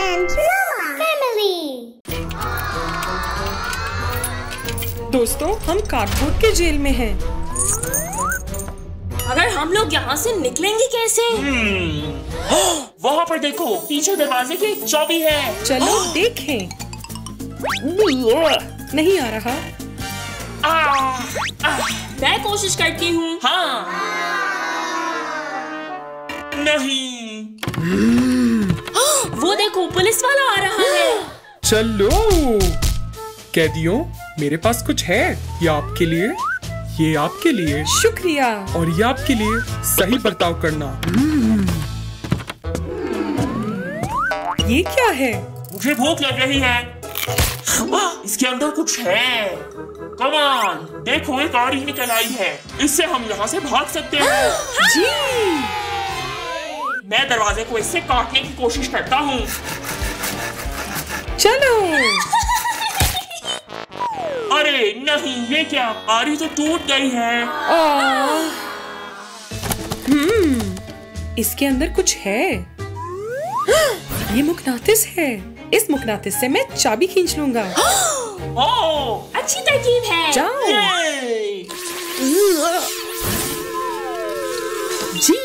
and Mama Family। दोस्तों, हम cardboard के जेल में हैं। अगर हम लोग यहाँ से निकलेंगे कैसे? वहाँ पर देखो, पीछे दरवाजे की एक चाबी है। चलो देखें। नहीं आ रहा। मैं कोशिश करती हूँ। हाँ। नहीं। वो देखो, पुलिस वाला आ रहा है। चलो कैदियों, मेरे पास कुछ है। ये आपके लिए, ये आपके लिए। शुक्रिया। और ये आपके लिए सही बर्ताव करना। ये क्या है? मुझे भूख लग रही है। इसके अंदर कुछ है। कम ऑन, देखो एक गाड़ी निकल आई है। इससे हम यहाँ से भाग सकते हैं। जी। मैं दरवाजे को इससे काटने की कोशिश करता हूँ। चलो। अरे नहीं, ये क्या? बारी तो टूट गई है। इसके अंदर कुछ है। ये मुकनातिस है। इस मुकनातिस से मैं चाबी खींच लूंगा। ओह, अच्छी तरकीब है। जाओ। ये। जी,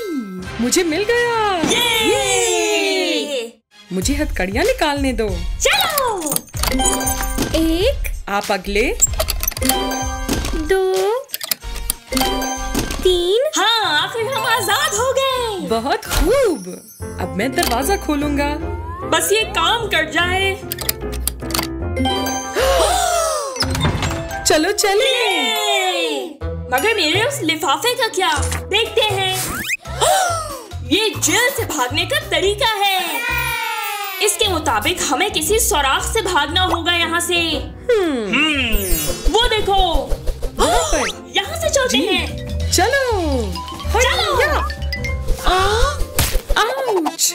मुझे मिल गया। ये। मुझे हथकड़ियाँ निकालने दो। चलो। एक, आप अगले। 2 3। हाँ, आखिर हम आजाद हो गए। बहुत खूब। अब मैं दरवाजा खोलूंगा। बस ये काम कर जाए। चलो चले। मगर मेरे उस लिफाफे का क्या? देखते हैं। ये जेल से भागने का तरीका है। इसके मुताबिक हमें किसी सुराख से भागना होगा यहाँ से। वो देखो, यहाँ से चलते हैं। चलो। चलो। आउच।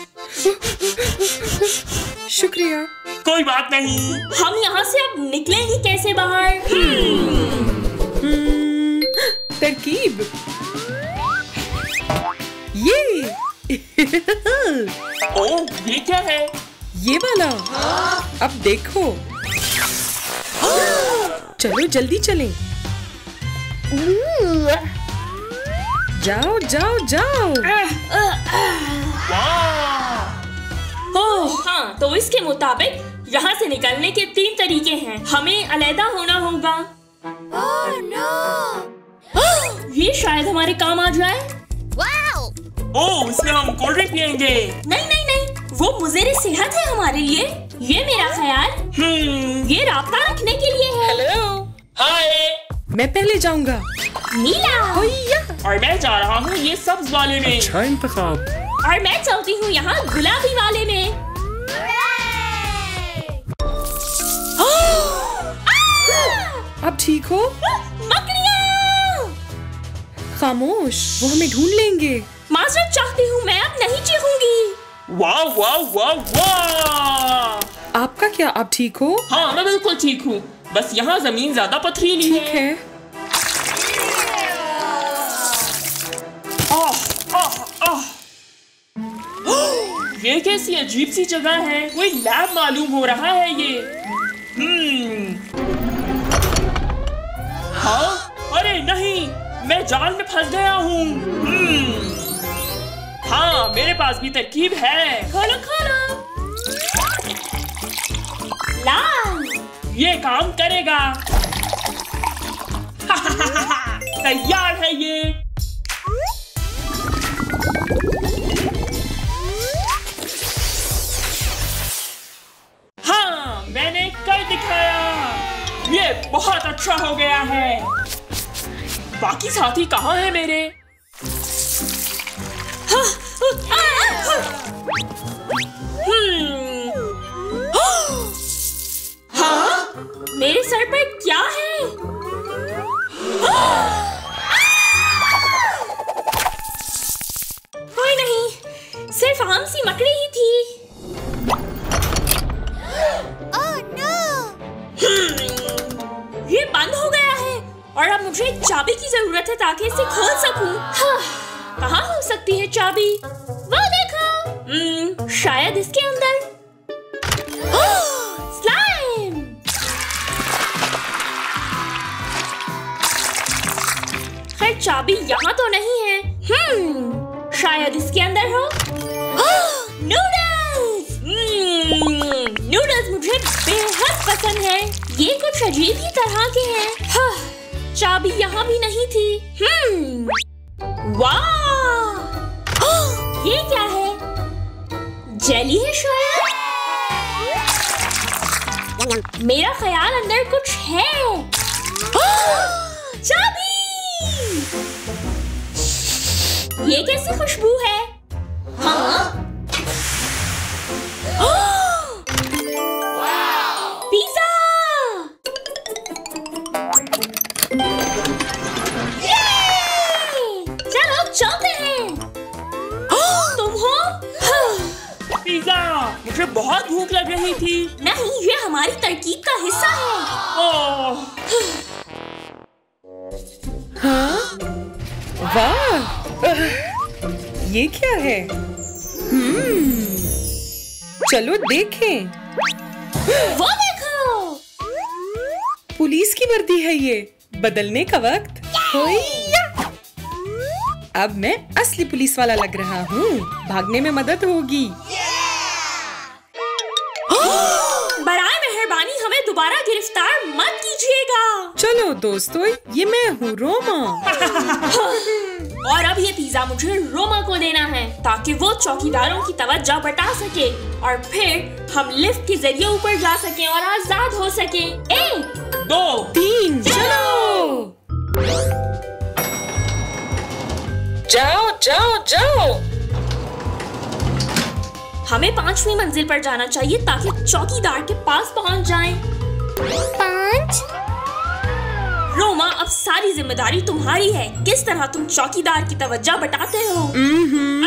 शुक्रिया। कोई बात नहीं। हम यहाँ से अब निकलेंगे कैसे बाहर? तरकीब। ये। ओह, ये क्या है? ये वाला। अब देखो। चलो जल्दी चलें। जाओ जाओ जाओ। ओह हाँ, तो इसके मुताबिक यहाँ से निकलने के 3 तरीके हैं। हमें अलहदा होना होगा। ये शायद हमारे काम आ जाए। ओह, इसमें हम कोल्ड ड्रिंक पियेंगे। नहीं नहीं नहीं, वो मुज़ेरे सेहत है हमारे लिए। ये मेरा ख्याल। ये राब्ता रखने के लिए है। हेलो। हाय। मैं पहले जाऊंगा। नीला। और मैं जा रहा हूँ ये सब्ज वाले में। अच्छा इंतखाब। और मैं चलती हूँ यहाँ गुलाबी वाले में। अब ठीक हो? मकड़ियाँ! खामोश, वो हमें ढूंढ लेंगे। माजरत चाहती हूँ, मैं अब नहीं चीखूंगी। वाह वाह वाह वाह। आपका क्या? आप ठीक हो? हाँ, मैं बिल्कुल ठीक हूँ। बस यहाँ जमीन ज्यादा पथरीली ठीक है। ये कैसी अजीब सी जगह है। कोई लैब मालूम हो रहा है ये। हाँ? अरे नहीं, मैं जाल में फंस गया हूँ। हाँ, मेरे पास भी तरकीब है। खोलो खोलो। लाल। ये काम करेगा। तैयार है ये। हाँ, मैंने कर दिखाया। ये बहुत अच्छा हो गया है। बाकी साथी कहाँ हैं मेरे? हाँ? मेरे सर पर क्या है? कोई नहीं, सिर्फ आम सी मकड़ी ही थी। ये बंद हो गया है और अब मुझे एक चाबी की जरूरत है ताकि इसे खोल सकूं। कहाँ हो सकती है चाबी? वो देखो। शायद इसके अंदर। चाबी यहाँ तो नहीं है। शायद इसके अंदर हो। नूडल्स! नूडल्स मुझे बेहद पसंद है। ये कुछ अजीब ही तरह के हैं। चाबी यहाँ भी नहीं थी। वाह! ये क्या है? जेली है शायद? मेरा ख्याल अंदर कुछ है। चाबी! ये कैसी खुशबू है? हाँ? पिज़्ज़ा! चलो चलते हैं। तुम हो? पिज़्ज़ा! मुझे बहुत भूख लग रही थी। नहीं, ये हमारी तरकीब का हिस्सा है। ओह! हाँ? वाह! ये क्या है? चलो देखें। वो देखो! पुलिस की वर्दी है ये। बदलने का वक्त। होइया! अब मैं असली पुलिस वाला लग रहा हूँ। भागने में मदद होगी। बराए मेहरबानी हमें दोबारा गिरफ्तार मत कीजिएगा। चलो दोस्तों, ये मैं हूँ रोमा। और अब ये पिज़्ज़ा मुझे रोमा को देना है ताकि वो चौकीदारों की तवज्जो बटा सके और फिर हम लिफ्ट के जरिए ऊपर जा सकें और आजाद हो सके। 1, 2, 3, चलो! जाओ जाओ जाओ! हमें 5वीं मंजिल पर जाना चाहिए ताकि चौकीदार के पास पहुंच जाएं। 5। रोमा, अब सारी जिम्मेदारी तुम्हारी है। किस तरह तुम चौकीदार की तवज्जो बटाते हो?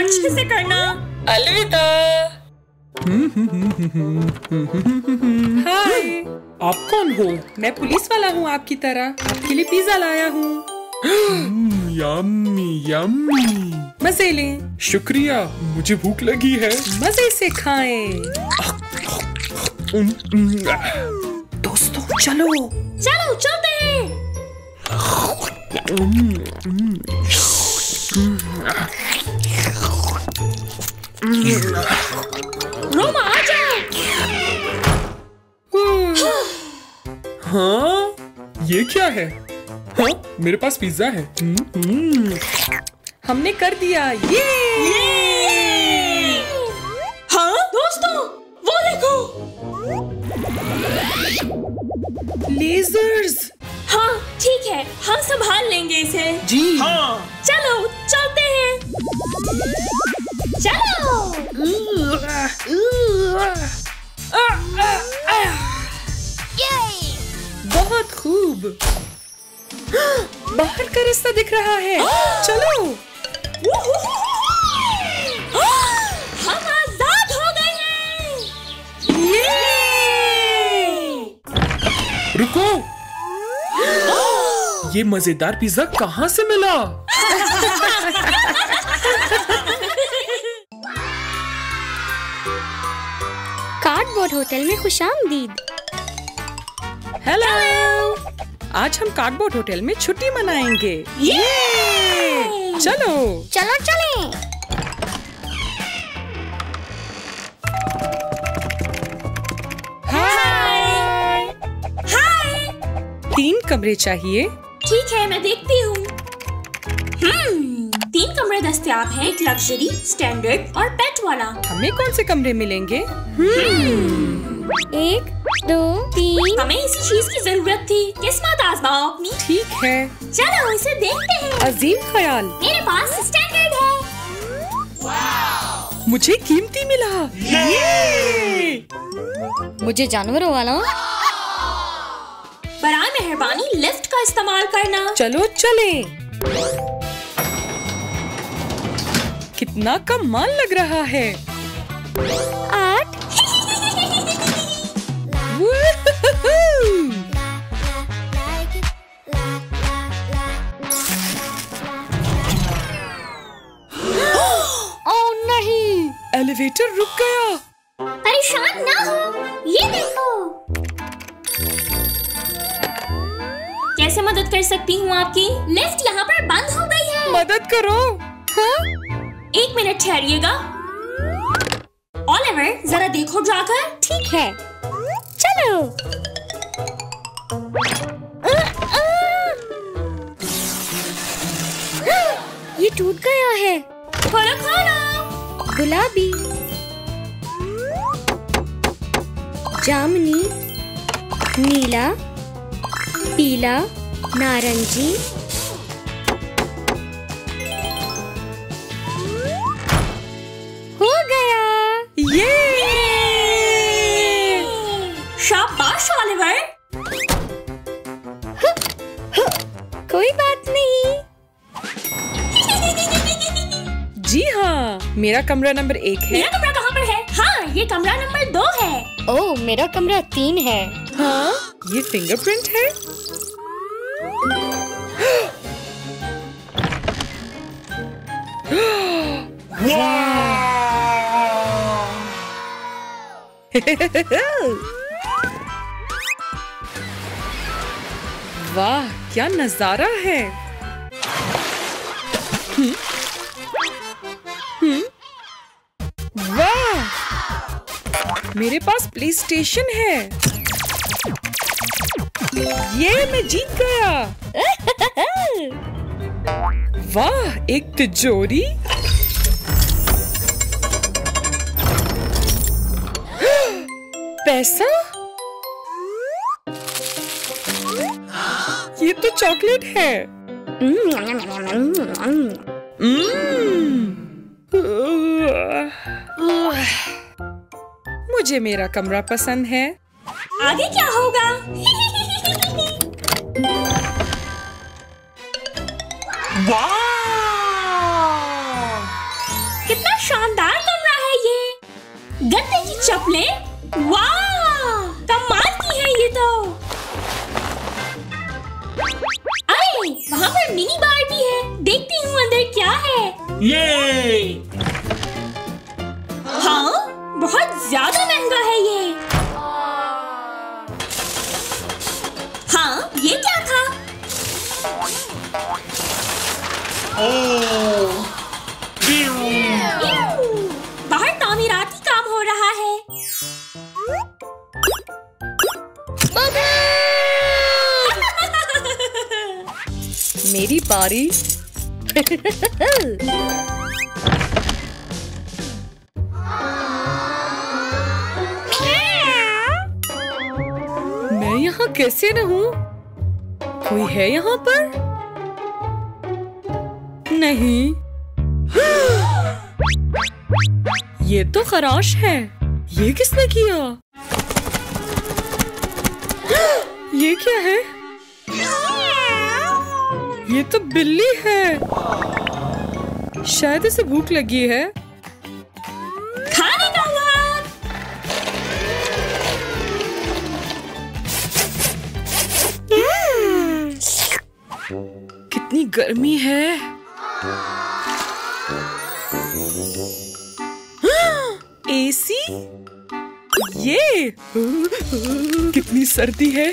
अच्छे से करना। अलविदा। हाय, आप कौन हो? मैं पुलिस वाला हूँ आपकी तरह। आपके लिए पिज़्ज़ा लाया हूँ। Yummy yummy. मजे लें। शुक्रिया, मुझे भूख लगी है। मजे से खाएं। दोस्तों चलो। चलो चलते हैं। रोमा आ जाओ। हाँ? ये क्या है? हाँ? मेरे पास पिज़्ज़ा है। हमने कर दिया। ये! हाँ दोस्तों, वो देखो। लेजर्स। हाँ ठीक है, हम संभाल लेंगे इसे। जी हाँ! चलो चलते हैं। चलो। बहुत खूब। बाहर का रास्ता दिख रहा है। चलो। हम आजाद हो गए हैं। रुको, ये मजेदार पिज़्ज़ा कहाँ से मिला? कार्डबोर्ड होटल में खुशामदीद। हेलो। आज हम कार्डबोर्ड होटल में छुट्टी मनाएंगे। ये! चलो। चलो चलें। हाय। हाय। 3 कमरे चाहिए। ठीक है, मैं देखती हूँ। 3 कमरे दस्तयाब हैं, एक लग्जरी, स्टैंडर्ड और पेट वाला। हमें कौन से कमरे मिलेंगे? 1, 2, 3। हमें इसी चीज की जरूरत थी। किस्मत आजमाओ अपनी। ठीक है। चलो इसे देखते हैं। अजीम ख्याल। मेरे पास स्टैंडर्ड है। मुझे कीमती मिला। ये! मुझे जानवरों वाला। बराए मेहरबानी लिफ्ट का इस्तेमाल करना। चलो चलें। कितना कमाल लग रहा है। 8। ओह नहीं, एलिवेटर रुक गया। परेशान ना हो, ये देखो। कैसा कैसे मदद कर सकती हूँ आपकी? लिफ्ट यहाँ पर बंद हो गई है। मदद करो। हाँ? 1 मिनट ठहरिएगा। ओलिवर, जरा देखो जाकर। ठीक है, चलो। ये टूट गया है। खोलो खोलो। गुलाबी, जामुनी, नीला, पीला, नारंगी। हो गया। ये शाबाश ओलिवर। कोई बात नहीं। जी हाँ, मेरा कमरा नंबर 1 है। मेरा कमरा कहाँ पर है? हाँ, ये कमरा नंबर 2 है। ओह, मेरा कमरा 3 है। हाँ, ये फिंगरप्रिंट है। वाह, क्या नजारा है। वाह, मेरे पास प्ले स्टेशन है। ये मैं जीत गया। वाह, एक तिजोरी। पैसा। ये तो चॉकलेट है। मुझे मेरा कमरा पसंद है। आगे क्या होगा? वाह! कितना शानदार कमरा है ये। गद्दे की चप्पलें। वाह, कमाल की है ये तो। अरे, वहाँ पर मिनी बार भी है। देखती हूँ अंदर क्या है। ये हाँ, बहुत ज्यादा महंगा है ये। हाँ, ये क्या था? ओह! बाहर तामीराती काम हो रहा है। मेरी बारी। मैं यहाँ कैसे रहूं? कोई है यहाँ पर? नहीं। ये तो खराश है। ये किसने किया? ये क्या है? ये तो बिल्ली है। शायद इसे भूख लगी है। खाने का वक्त। कितनी गर्मी है। एसी? ये कितनी सर्दी है।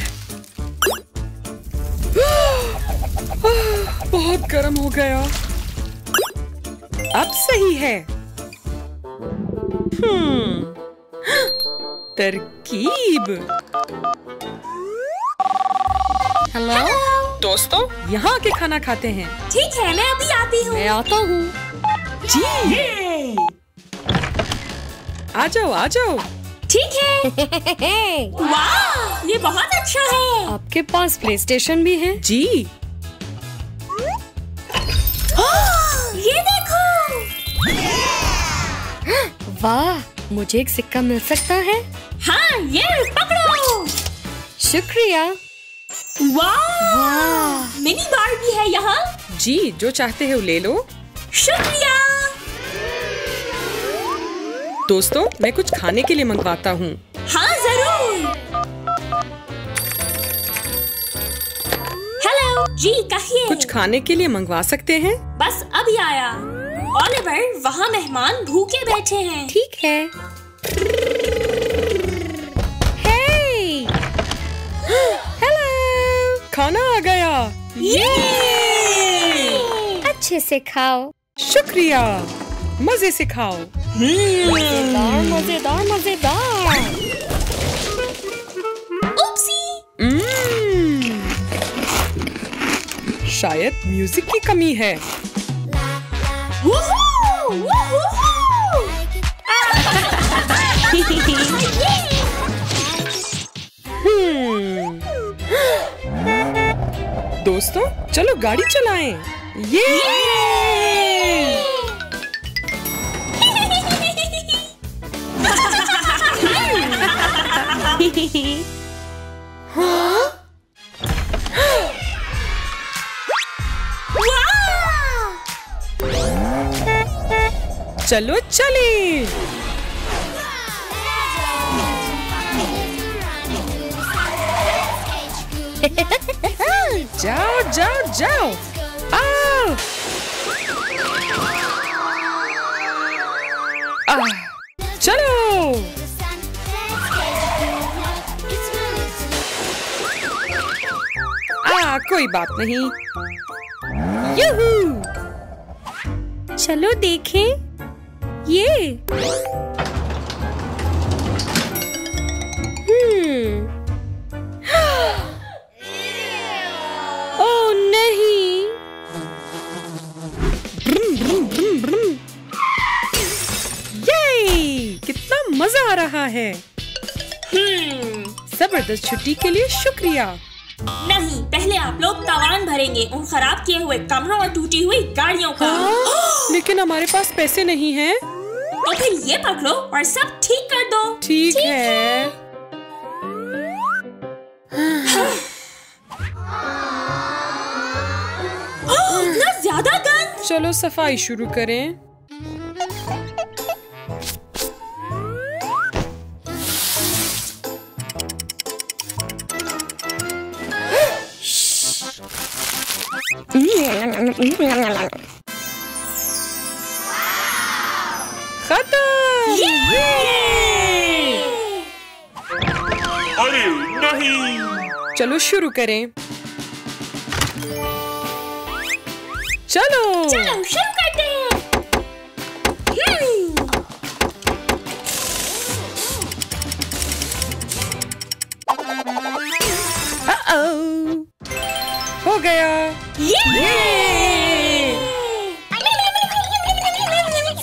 बहुत गर्म हो गया। अब सही है। तरकीब। हेलो दोस्तों, यहाँ आके खाना खाते हैं। ठीक है, मैं अभी आती हूँ। मैं आता हूँ। जी, ये आ जाओ आ जाओ। ठीक है। वाह, ये बहुत अच्छा है। आपके पास प्ले स्टेशन भी है? जी, ये देखो। वाह, मुझे एक सिक्का मिल सकता है? हाँ, ये पकड़ो। शुक्रिया। वाह, मिनी बार भी है यहाँ। जी, जो चाहते हो ले लो। शुक्रिया। दोस्तों, मैं कुछ खाने के लिए मंगवाता हूँ। हाँ, जरूर। हेलो जी, कहिए। कुछ खाने के लिए मंगवा सकते हैं? बस अभी आया। ओलिवर, वहाँ मेहमान भूखे बैठे हैं। ठीक है। हे! हेलो! खाना आ गया। ये अच्छे से खाओ। शुक्रिया, मजे से खाओ। मजेदार मजेदार मजेदार। शायद म्यूजिक की कमी है। दोस्तों, चलो गाड़ी चलाएं। ये चलो चले। जाओ जाओ जाओ, आओ। चलो। कोई बात नहीं। यूहू। चलो देखें ये। ओह नहीं। ये कितना मजा आ रहा है। जबरदस्त छुट्टी के लिए शुक्रिया। नहीं, पहले आप लोग तावान भरेंगे उन खराब किए हुए कमरों और टूटी हुई गाड़ियों का। लेकिन हमारे पास पैसे नहीं हैं। तो फिर ये पकड़ो और सब ठीक कर दो। ठीक है। इतना ज्यादा गंद। चलो सफाई शुरू करें। खत्म। अरे नहीं। चलो शुरू करें। चलो चलो शुरू करते हैं। हो गया।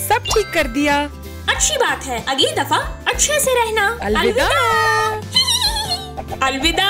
सब ठीक कर दिया। अच्छी बात है, अगली दफा अच्छे से रहना। अलविदा। अलविदा।